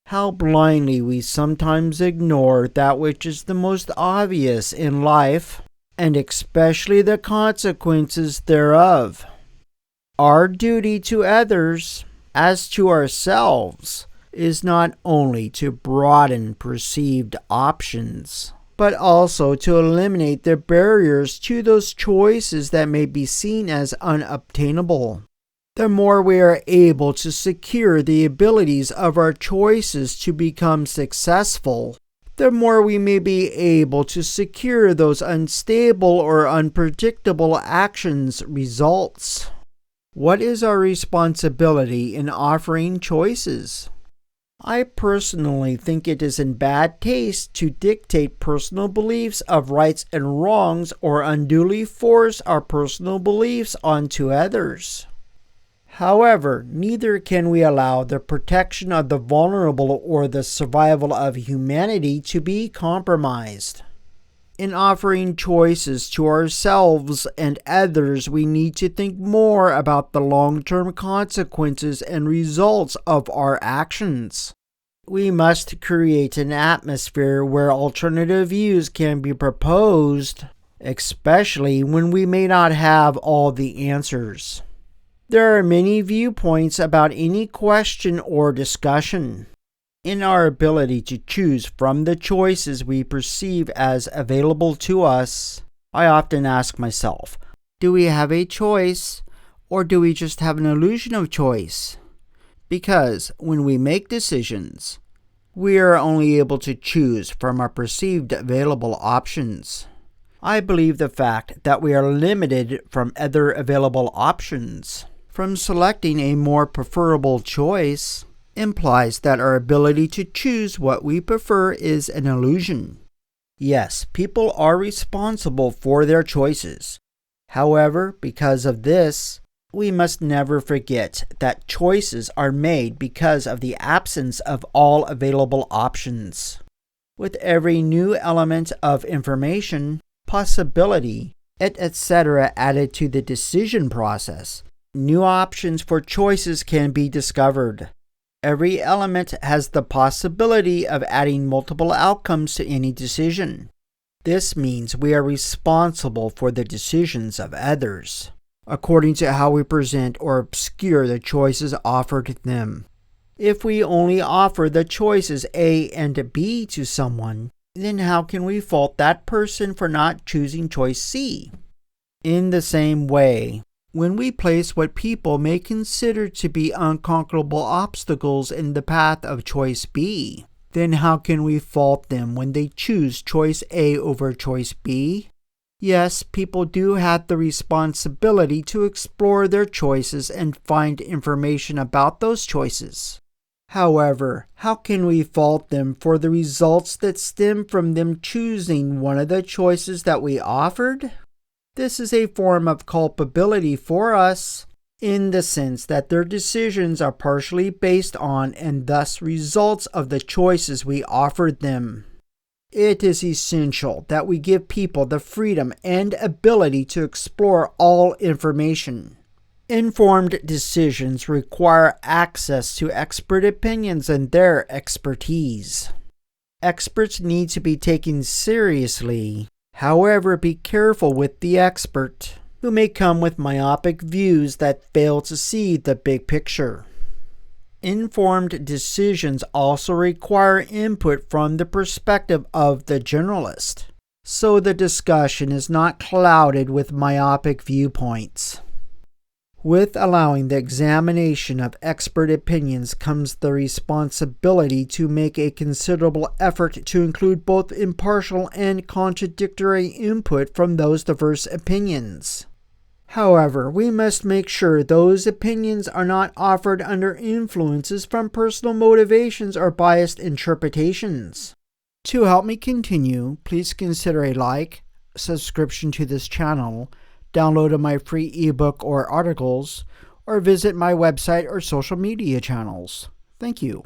How blindly we sometimes ignore that which is the most obvious in life, and especially the consequences thereof. Our duty to others, as to ourselves, is not only to broaden perceived options, but also to eliminate the barriers to those choices that may be seen as unobtainable. The more we are able to secure the abilities of our choices to become successful, the more we may be able to secure those unstable or unpredictable actions' results. What is our responsibility in offering choices? I personally think it is in bad taste to dictate personal beliefs of rights and wrongs or unduly force our personal beliefs onto others. However, neither can we allow the protection of the vulnerable or the survival of humanity to be compromised. In offering choices to ourselves and others, we need to think more about the long-term consequences and results of our actions. We must create an atmosphere where alternative views can be proposed, especially when we may not have all the answers. There are many viewpoints about any question or discussion. In our ability to choose from the choices we perceive as available to us, I often ask myself, do we have a choice, or do we just have an illusion of choice? Because when we make decisions, we are only able to choose from our perceived available options. I believe the fact that we are limited from other available options from selecting a more preferable choice implies that our ability to choose what we prefer is an illusion. Yes, people are responsible for their choices. However, because of this, we must never forget that choices are made because of the absence of all available options. With every new element of information, possibility, etc. added to the decision process, new options for choices can be discovered. Every element has the possibility of adding multiple outcomes to any decision. This means we are responsible for the decisions of others, according to how we present or obscure the choices offered to them. If we only offer the choices A and B to someone, then how can we fault that person for not choosing choice C? In the same way, when we place what people may consider to be unconquerable obstacles in the path of choice B, then how can we fault them when they choose choice A over choice B? Yes, people do have the responsibility to explore their choices and find information about those choices. However, how can we fault them for the results that stem from them choosing one of the choices that we offered? This is a form of culpability for us, in the sense that their decisions are partially based on and thus results of the choices we offered them. It is essential that we give people the freedom and ability to explore all information. Informed decisions require access to expert opinions and their expertise. Experts need to be taken seriously. However, be careful with the expert, who may come with myopic views that fail to see the big picture. Informed decisions also require input from the perspective of the generalist, so the discussion is not clouded with myopic viewpoints. With allowing the examination of expert opinions comes the responsibility to make a considerable effort to include both impartial and contradictory input from those diverse opinions. However, we must make sure those opinions are not offered under influences from personal motivations or biased interpretations. To help me continue, please consider a like, subscription to this channel, download of my free ebook or articles, or visit my website or social media channels. Thank you.